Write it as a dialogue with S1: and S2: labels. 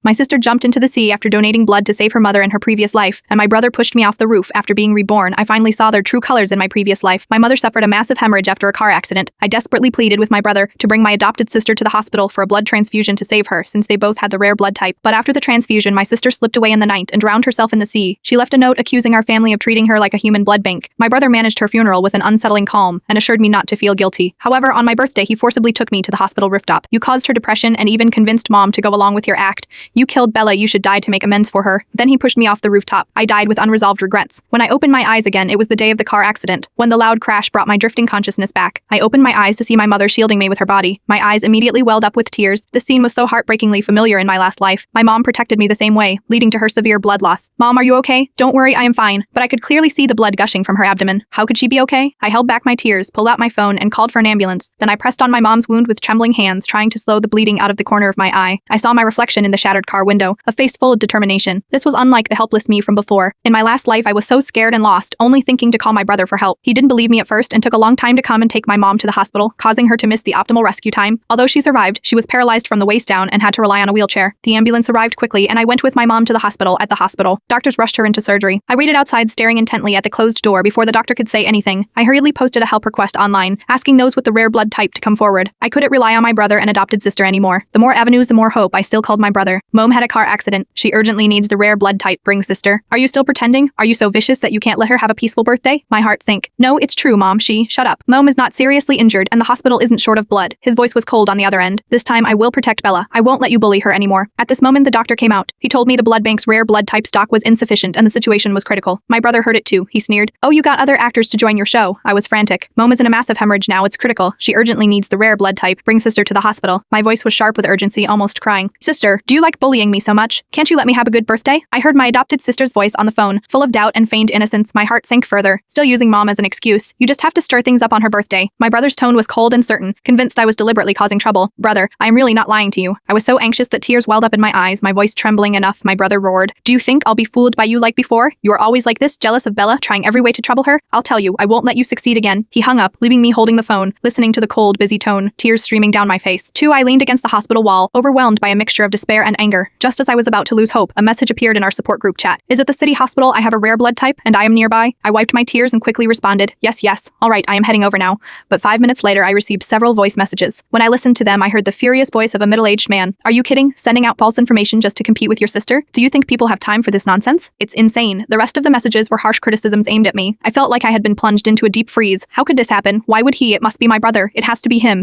S1: My sister jumped into the sea after donating blood to save her mother in her previous life, and my brother pushed me off the roof after being reborn. I finally saw their true colors in my previous life. My mother suffered a massive hemorrhage after a car accident. I desperately pleaded with my brother to bring my adopted sister to the hospital for a blood transfusion to save her, since they both had the rare blood type. But after the transfusion, my sister slipped away in the night and drowned herself in the sea. She left a note accusing our family of treating her like a human blood bank. My brother managed her funeral with an unsettling calm and assured me not to feel guilty. However, on my birthday, he forcibly took me to the hospital rooftop. You caused her depression and even convinced Mom to go along with your act. You killed Bella, you should die to make amends for her. Then he pushed me off the rooftop. I died with unresolved regrets. When I opened my eyes again, it was the day of the car accident, when the loud crash brought my drifting consciousness back. I opened my eyes to see my mother shielding me with her body. My eyes immediately welled up with tears. This scene was so heartbreakingly familiar in my last life. My mom protected me the same way, leading to her severe blood loss. Mom, are you okay? Don't worry, I am fine. But I could clearly see the blood gushing from her abdomen. How could she be okay? I held back my tears, pulled out my phone, and called for an ambulance. Then I pressed on my mom's wound with trembling hands, trying to slow the bleeding out of the corner of my eye. I saw my reflection in the shattered car window, a face full of determination. This was unlike the helpless me from before. In my last life, I was so scared and lost, only thinking to call my brother for help. He didn't believe me at first and took a long time to come and take my mom to the hospital, causing her to miss the optimal rescue time. Although she survived, she was paralyzed from the waist down and had to rely on a wheelchair. The ambulance arrived quickly, and I went with my mom to the hospital. At the hospital, doctors rushed her into surgery. I waited outside, staring intently at the closed door before the doctor could say anything. I hurriedly posted a help request online, asking those with the rare blood type to come forward. I couldn't rely on my brother and adopted sister anymore. The more avenues, the more hope. I still called my brother. Mom had a car accident. She urgently needs the rare blood type. Bring sister. Are you still pretending? Are you so vicious that you can't let her have a peaceful birthday? My heart sank. No, it's true, Mom. Shut up. Mom is not seriously injured, and the hospital isn't short of blood. His voice was cold on the other end. This time, I will protect Bella. I won't let you bully her anymore. At this moment, the doctor came out. He told me the blood bank's rare blood type stock was insufficient and the situation was critical. My brother heard it too. He sneered. Oh, you got other actors to join your show. I was frantic. Mom is in a massive hemorrhage now. It's critical. She urgently needs the rare blood type. Bring sister to the hospital. My voice was sharp with urgency, almost crying. Sister, do you like bullying me so much? Can't you let me have a good birthday? I heard my adopted sister's voice on the phone, full of doubt and feigned innocence. My heart sank further, still using Mom as an excuse. You just have to stir things up on her birthday. My brother's tone was cold and certain, convinced I was deliberately causing trouble. Brother, I am really not lying to you. I was so anxious that tears welled up in my eyes, my voice trembling enough. My brother roared. Do you think I'll be fooled by you like before? You are always like this, jealous of Bella, trying every way to trouble her? I'll tell you, I won't let you succeed again. He hung up, leaving me holding the phone, listening to the cold, busy tone, tears streaming down my face. I leaned against the hospital wall, overwhelmed by a mixture of despair and anger. Just as I was about to lose hope, a message appeared in our support group chat. Is it the city hospital? I have a rare blood type, and I am nearby. I wiped my tears and quickly responded, yes. All right, I am heading over now. But 5 minutes later, I received several voice messages. When I listened to them, I heard the furious voice of a middle-aged man. Are you kidding? Sending out false information just to compete with your sister? Do you think people have time for this nonsense? It's insane. The rest of the messages were harsh criticisms aimed at me. I felt like I had been plunged into a deep freeze. How could this happen? Why would he? It must be my brother. It has to be him.